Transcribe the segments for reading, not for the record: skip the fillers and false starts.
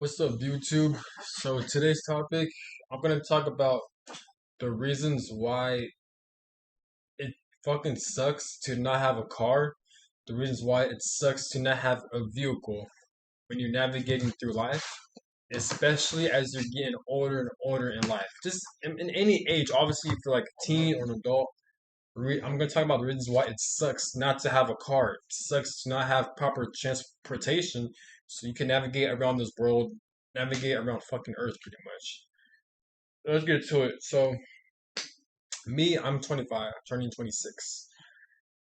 What's up, YouTube? So today's topic, I'm gonna talk about the reasons why it fucking sucks to not have a car, the reasons why it sucks to not have a vehicle when you're navigating through life, especially as you're getting older and older in life. Just in any age, obviously, if you're like a teen or an adult, I'm gonna talk about the reasons why it sucks not to have a car. It sucks to not have proper transportation so you can navigate around this world, navigate around fucking Earth pretty much. Let's get to it. So, me, I'm 25, turning 26.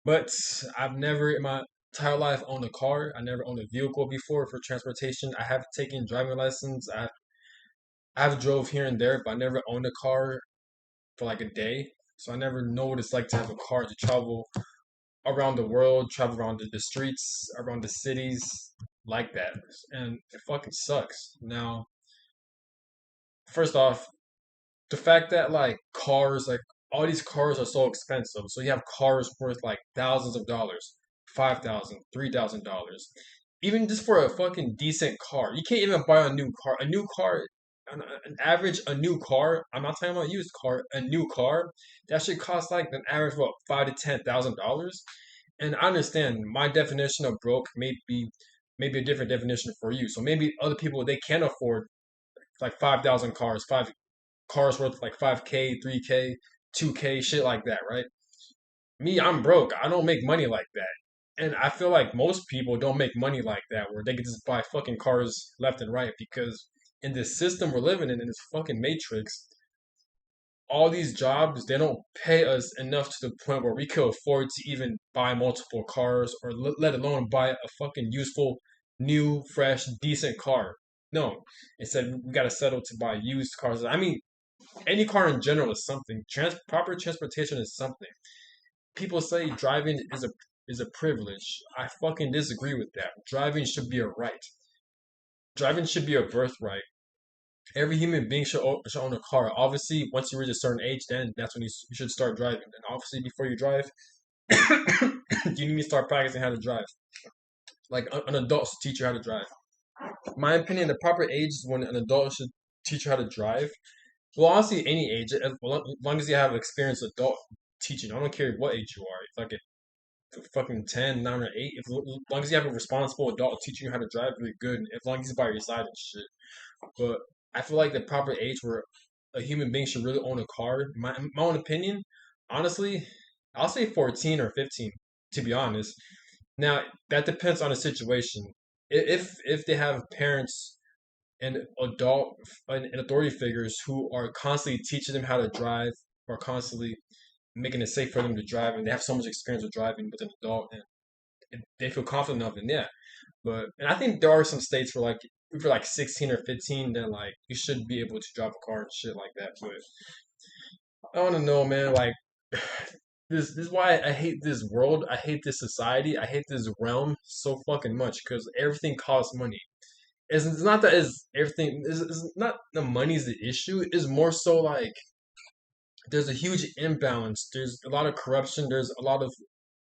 But I've never in my entire life owned a car. I never owned a vehicle before for transportation. I have taken driving lessons. I've drove here and there, but I never owned a car for like a day. So I never know what it's like to have a car to travel around the world, travel around the streets, around the cities like that. And it fucking sucks. Now, first off, the fact that like cars, like all these cars are so expensive. So you have cars worth like thousands of dollars, $5,000, $3,000, even just for a fucking decent car. You can't even buy a new car. A new car, an average, a new car. I'm not talking about a used car. A new car that should cost like an average of what, $5,000 to $10,000. And I understand my definition of broke may be maybe a different definition for you. So maybe other people they can afford like 5,000 cars, five cars worth like 5K, 3K, 2K, shit like that, right? Me, I'm broke. I don't make money like that. And I feel like most people don't make money like that where they can just buy fucking cars left and right because in this system we're living in this fucking matrix, all these jobs, they don't pay us enough to the point where we could afford to even buy multiple cars or let alone buy a fucking useful, new, fresh, decent car. No, instead we gotta settle to buy used cars. I mean, any car in general is something. Proper transportation is something. People say driving is a privilege. I fucking disagree with that. Driving should be a right. Driving should be a birthright. Every human being should own a car. Obviously, once you reach a certain age, then that's when you should start driving. And obviously, before you drive, you need to start practicing how to drive. Like an adult should teach you how to drive. In my opinion, the proper age is when an adult should teach you how to drive. Well, honestly, any age, as long as you have experience adult teaching, I don't care what age you are. If like a fucking 10, 9, or 8, if, as long as you have a responsible adult teaching you how to drive, really good. As long as he's by your side and shit. But I feel like the proper age where a human being should really own a car, my own opinion, honestly, I'll say 14 or 15, to be honest. Now, that depends on the situation. If they have parents and adult and authority figures who are constantly teaching them how to drive or constantly making it safe for them to drive and they have so much experience with driving with an adult and they feel confident enough and yeah, but and I think there are some states where like if you're like 16 or 15 then like you should be able to drive a car and shit like that, but I don't know, man, like this is why I hate this world, I hate this society, I hate this realm so fucking much because everything costs money. It's not that is everything is not the money's the issue. It's more so like there's a huge imbalance. There's a lot of corruption. There's a lot of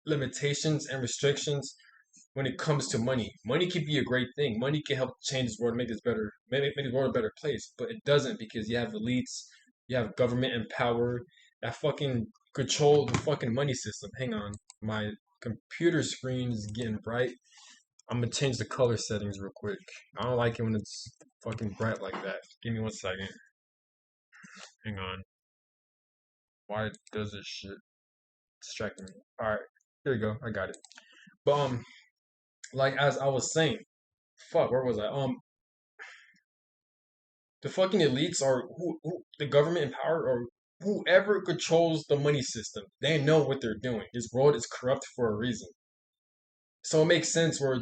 limitations and restrictions when it comes to money. Money can be a great thing. Money can help change this world, make this better, make the world a better place. But it doesn't because you have elites, you have government and power that fucking control the fucking money system. Hang on, my computer screen is getting bright. I'm gonna change the color settings real quick. I don't like it when it's fucking bright like that. Give me 1 second. Hang on. Why does this shit distract me? Alright, here we go. I got it. But like as I was saying, fuck, where was I? The fucking elites are who the government in power or whoever controls the money system. They know what they're doing. This world is corrupt for a reason. So it makes sense where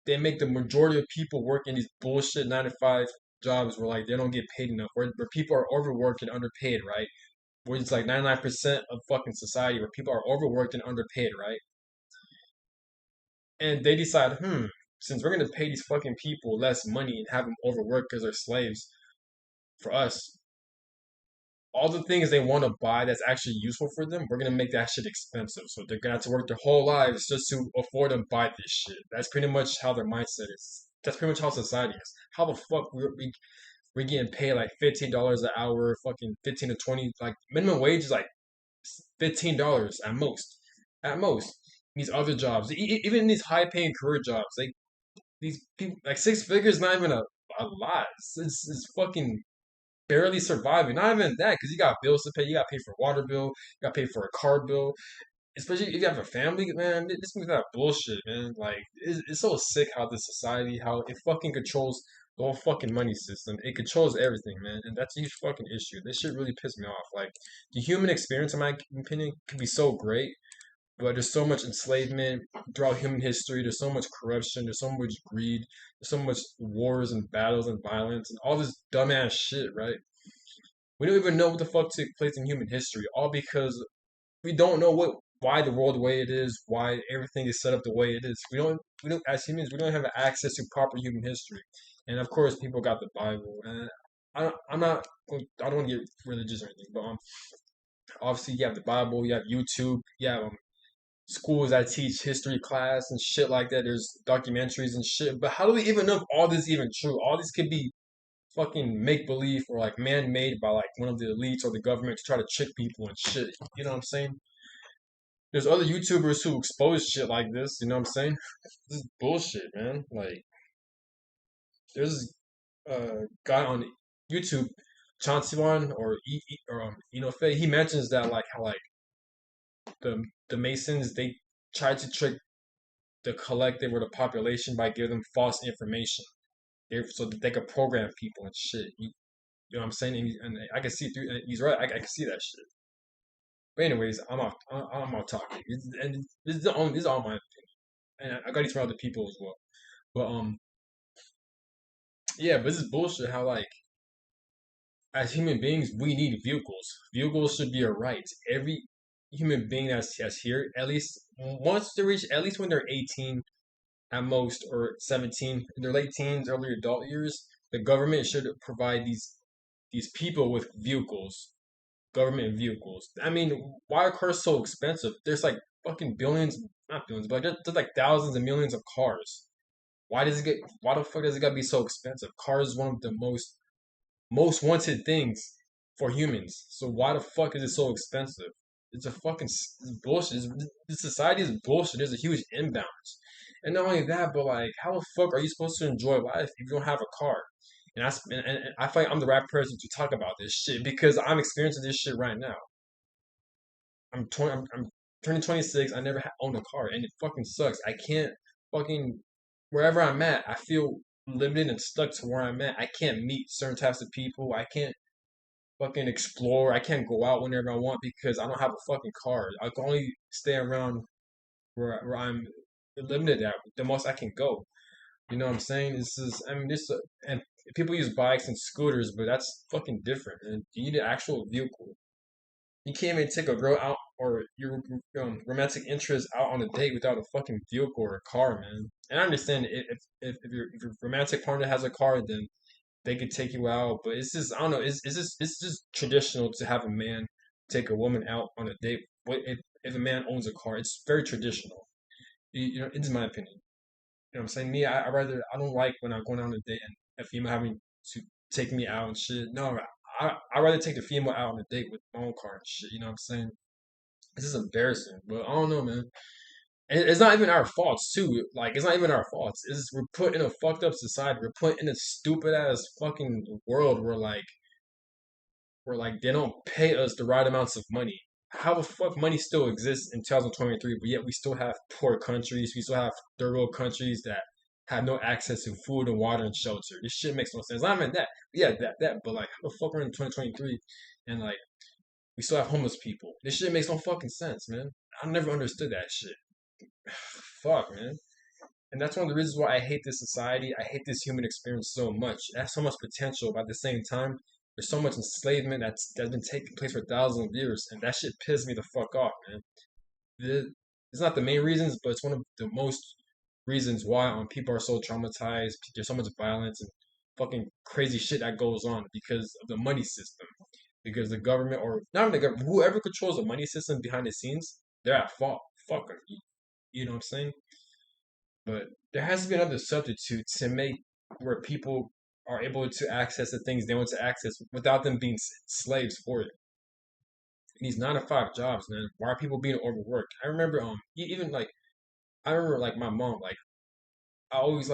they make the majority of people work in these bullshit 9 to 5 jobs where like they don't get paid enough, where people are overworked and underpaid, right? Where it's like 99% of fucking society where people are overworked and underpaid, right? And they decide, since we're gonna pay these fucking people less money and have them overworked because they're slaves for us, all the things they want to buy that's actually useful for them, we're gonna make that shit expensive. So they're gonna have to work their whole lives just to afford to buy this shit. That's pretty much how their mindset is. That's pretty much how society is. How the fuck we're getting paid like $15 an hour, fucking 15 to 20, like minimum wage is like $15 at most, at most. These other jobs, even these high paying career jobs, like these people, like six figures, not even a lot. It's fucking barely surviving. Not even that, because you got bills to pay. You got to pay for a water bill. You got to pay for a car bill. Especially if you have a family, man. This is that bullshit, man. Like it's so sick how this society, how it fucking controls the whole fucking money system. It controls everything, man, and that's a huge fucking issue. This shit really pissed me off. Like the human experience, in my opinion, could be so great, but there's so much enslavement throughout human history. There's so much corruption. There's so much greed. There's so much wars and battles and violence and all this dumbass shit, right? We don't even know what the fuck took place in human history, all because we don't know what why the world the way it is, why everything is set up the way it is. We don't as humans we don't have access to proper human history, and of course people got the Bible, and I'm not I don't want to get religious or anything, but obviously you have the Bible, you have YouTube, you have schools that teach history class and shit like that. There's documentaries and shit, but how do we even know if all this is even true? All this could be fucking make believe or like man made by like one of the elites or the government to try to trick people and shit. You know what I'm saying? There's other YouTubers who expose shit like this. You know what I'm saying? This is bullshit, man. Like there's a guy on YouTube, Chansiwan or Inofe. He mentions that like how like the Masons they tried to trick the collective or the population by giving them false information. So that they could program people and shit. You know what I'm saying? And I can see through. And he's right. I can see that shit. But anyways, I'm off topic. And this is all my opinion. And I got these from other people as well. But yeah, but this is bullshit. How like as human beings, we need vehicles. Vehicles should be a right. Every human being that's here, at least once they reach, at least when they're 18 at most or 17, in their late teens, early adult years, the government should provide these people with vehicles, government vehicles. I mean, why are cars so expensive? There's like fucking billions, not billions, but there's like thousands and millions of cars. Why the fuck does it gotta be so expensive? Cars is one of the most wanted things for humans. So why the fuck is it so expensive? It's a fucking it's bullshit. This society is bullshit. There's a huge imbalance. And not only that, but like, how the fuck are you supposed to enjoy life if you don't have a car? And I feel like I'm the right person to talk about this shit because I'm experiencing this shit right now. I'm turning 26. I never owned a car, and it fucking sucks. I can't fucking wherever I'm at. I feel limited and stuck to where I'm at. I can't meet certain types of people. I can't fucking explore. I can't go out whenever I want because I don't have a fucking car. I can only stay around where I'm limited at the most I can go. You know what I'm saying? This is, I mean, this, and people use bikes and scooters, but that's fucking different. And you need an actual vehicle. You can't even take a girl out or your romantic interest out on a date without a fucking vehicle or a car, man. And I understand if your romantic partner has a car, then they could take you out. But it's just I don't know. It's just traditional to have a man take a woman out on a date. But if a man owns a car, it's very traditional. It's my opinion. You know what I'm saying? Me, I don't like when I'm going on a date and a female having to take me out and shit. No, I rather take the female out on a date with my own car and shit. You know what I'm saying? This is embarrassing, but I don't know, man. It's not even our faults too. Like it's not even our faults. It's we're put in a fucked up society. We're put in a stupid ass fucking world where they don't pay us the right amounts of money. How the fuck money still exists in 2023, but yet we still have poor countries. We still have third world countries that have no access to food and water and shelter. This shit makes no sense. Not even that. Yeah, that. But like, how the fuck we're in 2023 and like we still have homeless people? This shit makes no fucking sense, man. I never understood that shit. Fuck, man. And that's one of the reasons why I hate this society. I hate this human experience so much. It has so much potential, but at the same time, there's so much enslavement that's been taking place for thousands of years, and that shit pisses me the fuck off, man. It's not the main reasons, but it's one of the most reasons why people are so traumatized. There's so much violence and fucking crazy shit that goes on because of the money system. Because the government, or not even the government, whoever controls the money system behind the scenes, they're at fault. Fuck 'em. You know what I'm saying? But there has to be another substitute to make where people are able to access the things they want to access without them being slaves for it. These 9 to 5 jobs, man. Why are people being overworked? I remember, even like I remember like my mom, like I always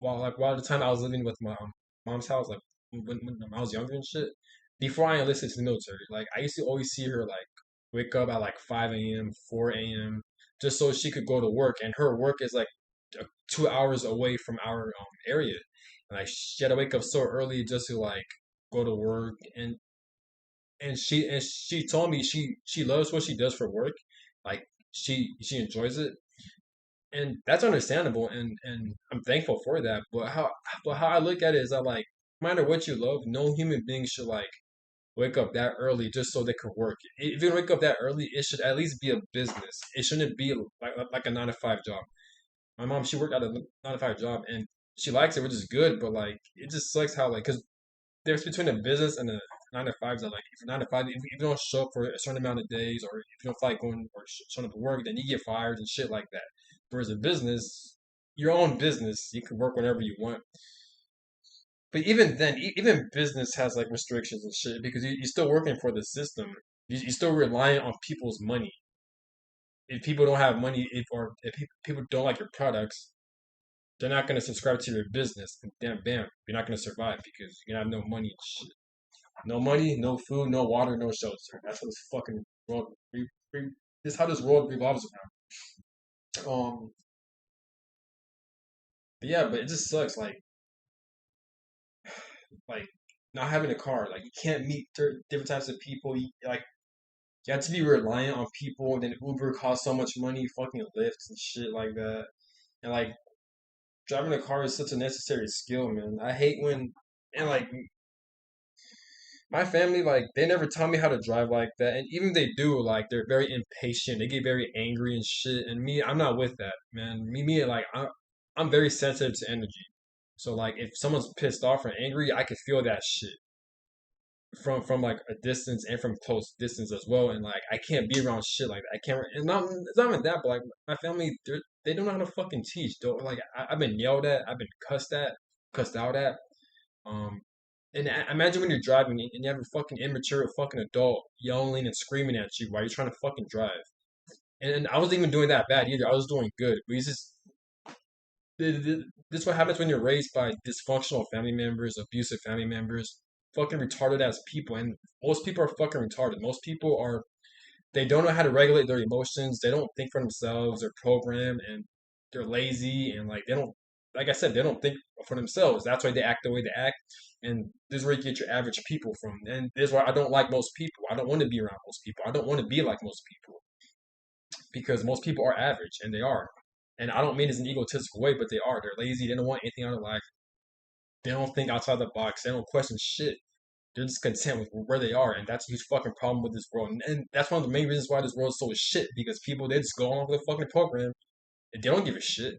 while the time I was living with my mom's house, like when I was younger and shit, before I enlisted to the military, like I used to always see her like wake up at like 5 a.m., 4 a.m., just so she could go to work, and her work is like 2 hours away from our area, and like she had to wake up so early just to like go to work, and she told me she loves what she does for work, like she enjoys it, and that's understandable, and I'm thankful for that. But how I look at it is that like no matter what you love, no human being should like wake up that early just so they could work. If you wake up that early, it should at least be a business. It shouldn't be like a 9 to 5 job. My mom, she worked at a 9 to 5 job and she likes it, which is good. But like it just sucks how like because there's between a business and a 9 to 5 that like if you're 9 to 5, if you don't show up for a certain amount of days or if you don't feel like going or showing up to work, then you get fired and shit like that. Whereas a business, your own business, you can work whenever you want. But even then, even business has like restrictions and shit because you're still working for the system. You're still relying on people's money. If people don't have money, if people don't like your products, they're not going to subscribe to your business. And damn, bam, you're not going to survive because you have no money and shit. No money, no food, no water, no shelter. That's how this fucking world. This is how this world revolves around. But yeah, but it just sucks. Like not having a car. Like you can't meet different types of people. You have to be reliant on people. And then Uber costs so much money. Fucking Lyft and shit like that. And like driving a car is such a necessary skill, man. I hate when and like my family like they never taught me how to drive like that. And even if they do, like they're very impatient. They get very angry and shit. And me, I'm not with that, man. Me, like I'm very sensitive to energy. So like if someone's pissed off or angry, I can feel that shit from like a distance and from close distance as well. And like I can't be around shit like that. I can't. And not it's not even that, but like my family, they don't know how to fucking teach. Though like I've been yelled at, I've been cussed out at. Um, and imagine when you're driving and you have a fucking immature fucking adult yelling and screaming at you while you're trying to fucking drive. And I wasn't even doing that bad either. I was doing good. But it's just this is what happens when you're raised by dysfunctional family members, abusive family members, fucking retarded as people. And most people are fucking retarded. Most people are, they don't know how to regulate their emotions. They don't think for themselves. They're programmed and they're lazy. And like, they don't, like I said, they don't think for themselves. That's why they act the way they act. And this is where you get your average people from. And this is why I don't like most people. I don't want to be around most people. I don't want to be like most people because most people are average and they are. And I don't mean this in an egotistical way, but they are. They're lazy. They don't want anything out of life. They don't think outside the box. They don't question shit. They're just content with where they are, and that's a huge fucking problem with this world. And that's one of the main reasons why this world is so shit because people they just go along with the fucking program and they don't give a shit.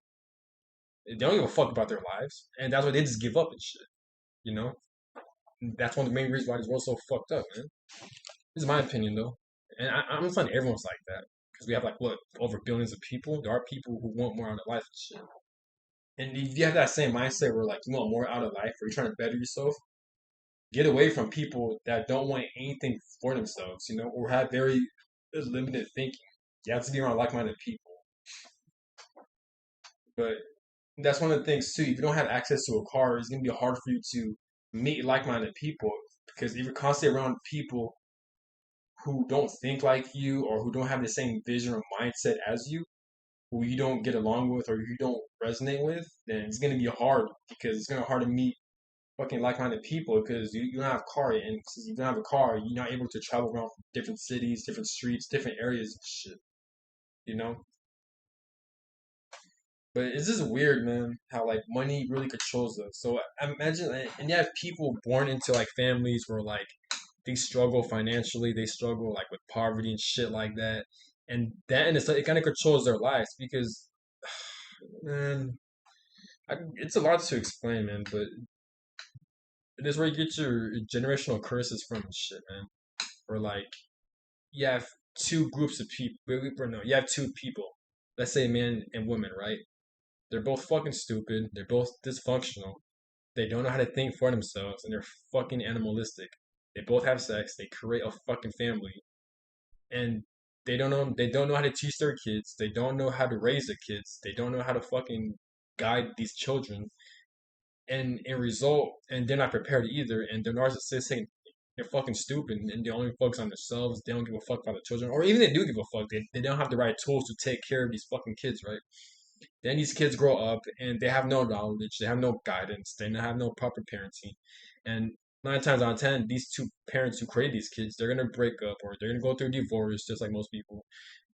They don't give a fuck about their lives, and that's why they just give up and shit. You know, and that's one of the main reasons why this world's so fucked up, man. This is my opinion though, and I'm not saying everyone's like that because we have like what over billions of people. There are people who want more out of life and shit. And if you have that same mindset where like you want more out of life or you're trying to better yourself, get away from people that don't want anything for themselves, or have very limited thinking. You have to be around like-minded people. But that's one of the things too. If you don't have access to a car, it's gonna be hard for you to meet like-minded people because if you're constantly around people who don't think like you or who don't have the same vision or mindset as you, who you don't get along with or you don't resonate with, then it's gonna be hard because it's gonna be hard to meet fucking like-minded people because you don't have a car and since you don't have a car you're not able to travel around different cities, different streets, different areas and shit, you know. But it's just weird, man, how like money really controls us. So I imagine, and you have people born into like families where like they struggle financially, they struggle like with poverty and shit like that, and it kind of controls their lives because man, it's a lot to explain, man, but it is where you get your generational curses from and shit, man. Or like you have two groups of people. No, you have two people. Let's say man and woman, right? They're both fucking stupid. They're both dysfunctional. They don't know how to think for themselves, and they're fucking animalistic. They both have sex. They create a fucking family, and they don't know how to teach their kids. They don't know how to raise their kids. They don't know how to fucking guide these children. And in result, and they're not prepared either, and they're narcissistic. They're fucking stupid, and they only focus on themselves. They don't give a fuck about the children, or even they do give a fuck. They don't have the right tools to take care of these fucking kids, right? Then these kids grow up and they have no knowledge, they have no guidance, they have no proper parenting, and 9 times out of 10, these two parents who create these kids, they're gonna break up or they're gonna go through divorce, just like most people.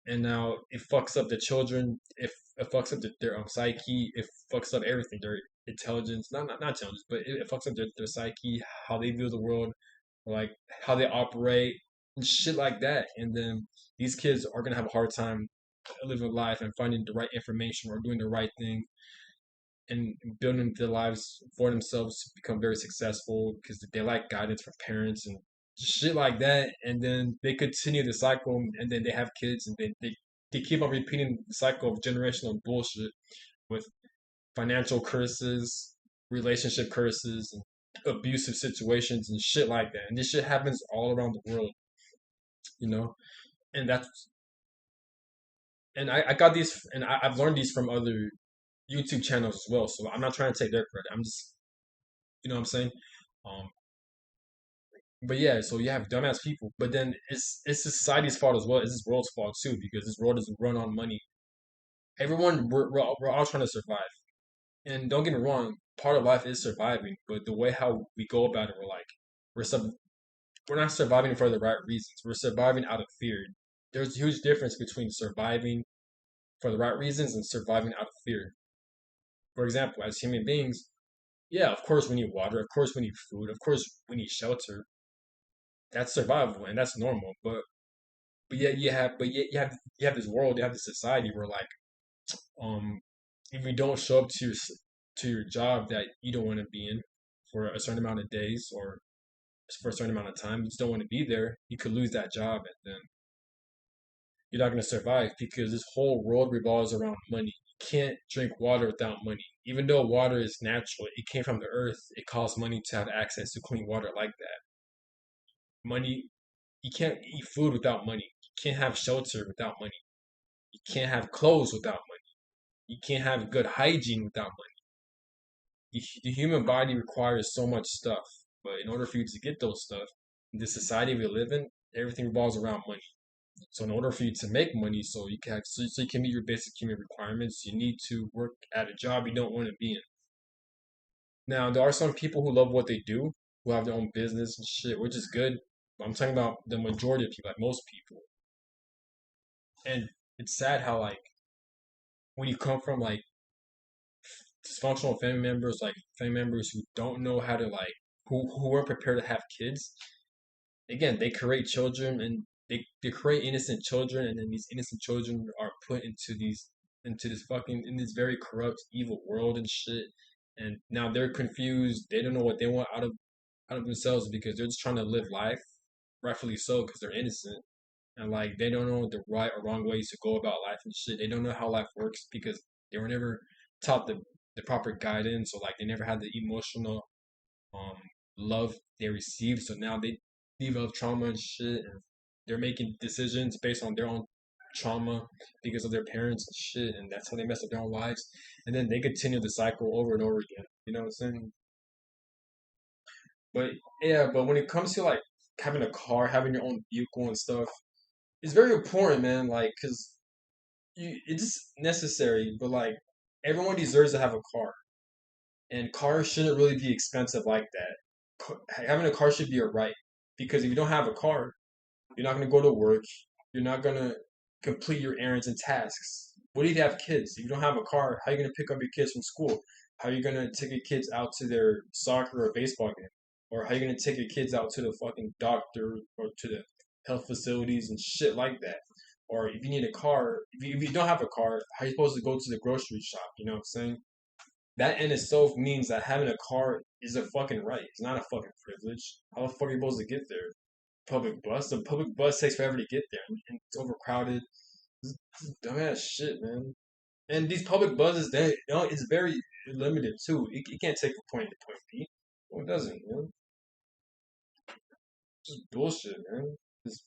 And now it fucks up the children. It fucks up their psyche. It fucks up everything. Their intelligence, not intelligence, but it fucks up their psyche, how they view the world, like how they operate, and shit like that. And then these kids are gonna have a hard time living life and finding the right information or doing the right thing and building their lives for themselves to become very successful because they like guidance from parents and shit like that. And then they continue the cycle and then they have kids and they keep on repeating the cycle of generational bullshit with financial curses, relationship curses, and abusive situations and shit like that. And this shit happens all around the world, you know? And that's I got these and I've learned these from other YouTube channels as well. So I'm not trying to take their credit. I'm just, you know what I'm saying? Um, but yeah, so you have dumbass people, but then it's society's fault as well. It's this world's fault too because this world is run on money. Everyone, we're all trying to survive, and don't get me wrong, part of life is surviving, but the way how we go about it, we're sub, we're not surviving for the right reasons. We're surviving out of fear. There's a huge difference between surviving for the right reasons and surviving out of fear. For example, as human beings, yeah, of course we need water, of course we need food, of course we need shelter. That's survival and that's normal. But yet you have this world, you have this society where like um if you don't show up to your job that you don't want to be in for a certain amount of days or for a certain amount of time, you just don't want to be there, you could lose that job and then you're not going to survive because this whole world revolves around money. You can't drink water without money. Even though water is natural, it came from the earth, it costs money to have access to clean water like that. Money, you can't eat food without money. You can't have shelter without money. You can't have clothes without money. You can't have good hygiene without money. The human body requires so much stuff, but in order for you to get those stuff, in the society we live in, everything revolves around money. So in order for you to make money, so you can meet your basic human requirements, you need to work at a job you don't want to be in. Now there are some people who love what they do, who have their own business and shit, which is good. But I'm talking about the majority of people, like most people. And it's sad how like when you come from like dysfunctional family members who don't know how to like who weren't prepared to have kids. Again, they create children and they create innocent children, and then these innocent children are put into this fucking in this very corrupt, evil world and shit. And now they're confused. They don't know what they want out of themselves because they're just trying to live life, rightfully so, because they're innocent. And like they don't know the right or wrong ways to go about life and shit. They don't know how life works because they were never taught the proper guidance or like they never had the emotional um love they received. So now they develop trauma and shit and they're making decisions based on their own trauma because of their parents and shit and that's how they mess up their own lives. And then they continue the cycle over and over again. You know what I'm saying? But yeah, but when it comes to like having a car, having your own vehicle and stuff, it's very important, man. Like, cause it's necessary, but like everyone deserves to have a car, and cars shouldn't really be expensive like that. Having a car should be a right because if you don't have a car, you're not gonna go to work, you're not gonna complete your errands and tasks. What if you have kids? If you don't have a car, how are you gonna pick up your kids from school? How are you gonna take your kids out to their soccer or baseball game? Or how are you gonna take your kids out to the fucking doctor or to the health facilities and shit like that? Or if you need a car, if you don't have a car, how are you supposed to go to the grocery shop? You know what I'm saying? That in itself means that having a car is a fucking right. It's not a fucking privilege. How the fuck are you supposed to get there? Public bus? The public bus takes forever to get there, and it's overcrowded. This is dumbass shit, man. And these public buses, they it's very limited too. It can't take from point A to point B. Well, it doesn't, man. Just bullshit, man. It's,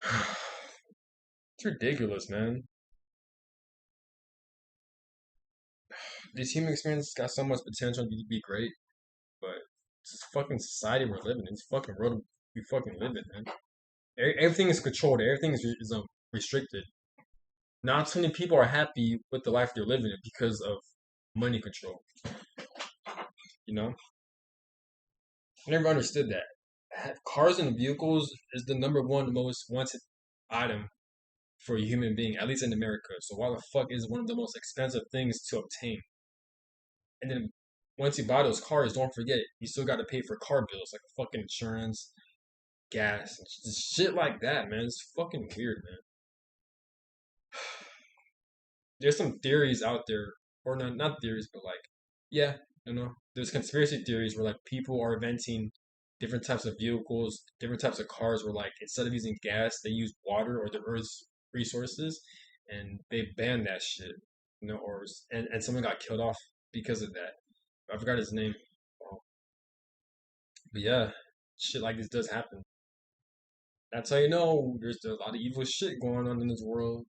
it's ridiculous, man. This human experience got so much potential to be great, but it's this fucking society we're living in. This fucking world we fucking live in, man. Everything is controlled. Everything is restricted. Not too many people are happy with the life they're living in because of money control. You know, I never understood that. Cars and vehicles is the number one most wanted item for a human being, at least in America. So why the fuck is one of the most expensive things to obtain? And then once you buy those cars, don't forget you still got to pay for car bills like fucking insurance, gas, and just shit like that, man. It's fucking weird, man. There's some theories out there, or not theories, but like, yeah, there's conspiracy theories where like people are inventing different types of vehicles, different types of cars where like instead of using gas, they use water or the earth's resources, and they banned that shit, or and someone got killed off because of that. I forgot his name, but yeah, shit like this does happen. That's how you know there's a lot of evil shit going on in this world.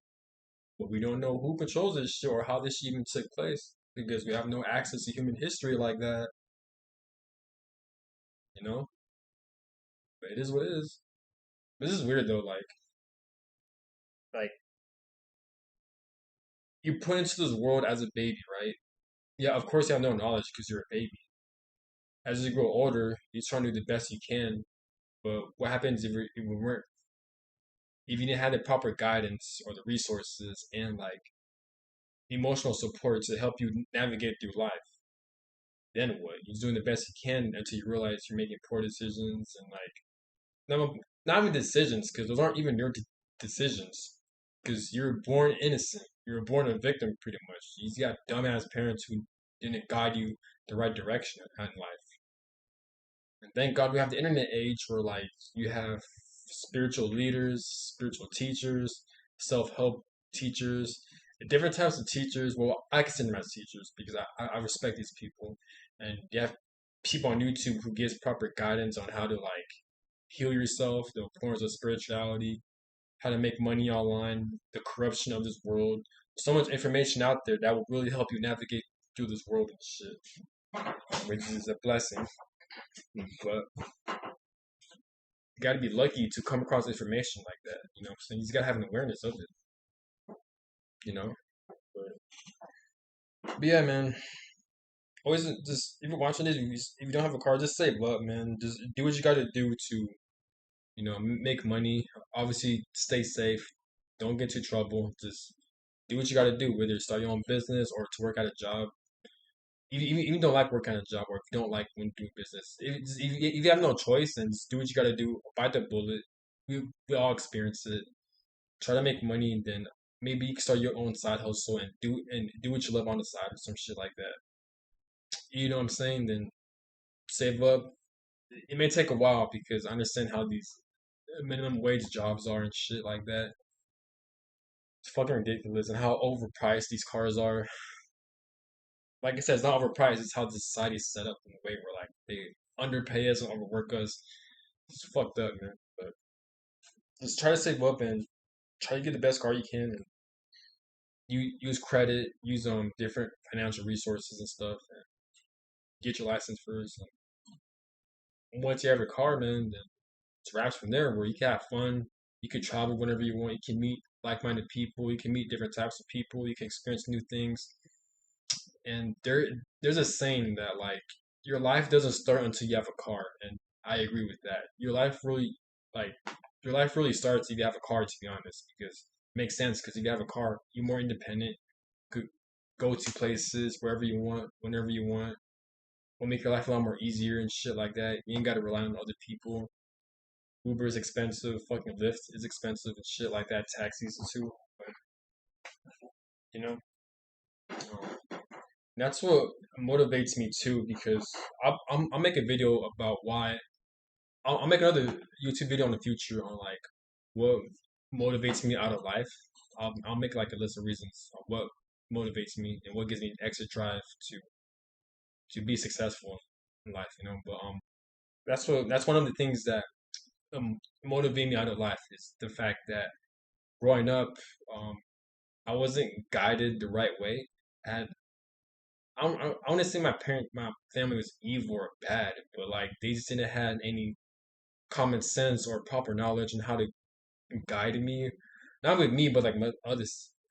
But we don't know who controls this shit or how this shit even took place because we have no access to human history like that, you know? But it is what it is. This is weird though, like you put into this world as a baby, right? Yeah, of course you have no knowledge because you're a baby. As you grow older, you try to do the best you can. But what happens if you didn't have the proper guidance or the resources and like emotional support to help you navigate through life? Then what? You're doing the best you can until you realize you're making poor decisions and like not even decisions because those aren't even your decisions because you're born innocent. You're born a victim pretty much. You got dumbass parents who didn't guide you the right direction in life. And thank God we have the internet age where like you have spiritual leaders, spiritual teachers, self-help teachers, different types of teachers. Well, I consider them as teachers because I respect these people. And you have people on YouTube who gives proper guidance on how to like heal yourself, the importance of spirituality, how to make money online, the corruption of this world. So much information out there that will really help you navigate through this world and shit, which is a blessing. But you got to be lucky to come across information like that. So you just got to have an awareness of it. You know. But yeah, man. Always just if you're watching this, if you don't have a car, just save up, man. Just do what you got to do to make money. Obviously, stay safe. Don't get into trouble. Just do what you got to do, whether start your own business or to work at a job. If you don't like working at a job or if you don't like when doing business, if you have no choice, then just do what you got to do. Bite the bullet. We all experience it. Try to make money, and then maybe you can start your own side hustle and do what you love on the side or some shit like that. You know what I'm saying? Then save up. It may take a while because I understand how these minimum wage jobs are and shit like that. It's fucking ridiculous and how overpriced these cars are. Like I said, it's not overpriced. It's how the society is set up in a way where like they underpay us and overwork us. It's fucked up, man. But just try to save up and try to get the best car you can and you use credit, use different financial resources and stuff, and get your license first. And once you have your car, man, then it's wraps from there where you can have fun. You can travel whenever you want. You can meet like-minded people. You can meet different types of people. You can experience new things. And there's a saying that like your life doesn't start until you have a car, and I agree with that. Like your life really starts if you have a car, to be honest, because it makes sense. Because if you have a car, you're more independent. Could go to places wherever you want, whenever you want. Will make your life a lot more easier and shit like that. You ain't got to rely on other people. Uber is expensive. Fucking Lyft is expensive and shit like that. Taxis too. But, you know, that's what motivates me too because I'll make a video about why. I'll make another YouTube video in the future on like what motivates me out of life. I'll make like a list of reasons of what motivates me and what gives me extra drive to be successful in life. But that's one of the things that motivate me out of life is the fact that growing up, um, I wasn't guided the right way. And I want to say my family was evil or bad, but like they just didn't have any common sense or proper knowledge on how to guide me. Not with me, but like my other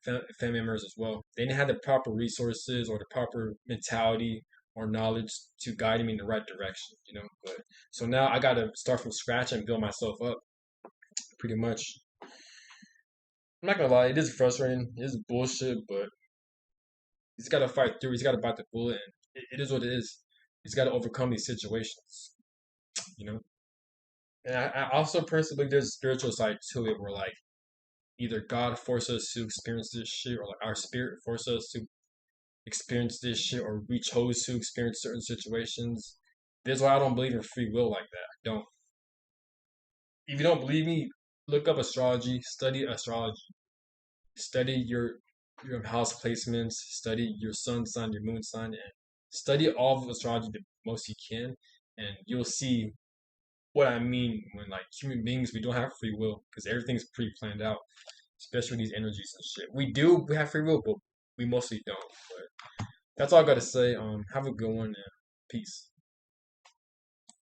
family members as well. They didn't have the proper resources or the proper mentality or knowledge to guide me in the right direction. But so now I got to start from scratch and build myself up, pretty much. I'm not gonna lie, it is frustrating. It is bullshit, but he's got to fight through. He's got to bite the bullet, and it is what it is. He's got to overcome these situations, you know. And I also personally believe there's a spiritual side to it, where like either God forced us to experience this shit, or like our spirit forced us to experience this shit, or we chose to experience certain situations. That's why I don't believe in free will like that. I don't. If you don't believe me, look up astrology, study astrology, study your house placements, study your sun sign, your moon sign, and study all of astrology the most you can, and you'll see what I mean when like human beings we don't have free will because everything's pre-planned out, especially with these energies and shit. We have free will, but we mostly don't. But that's all I gotta say. Have a good one and peace.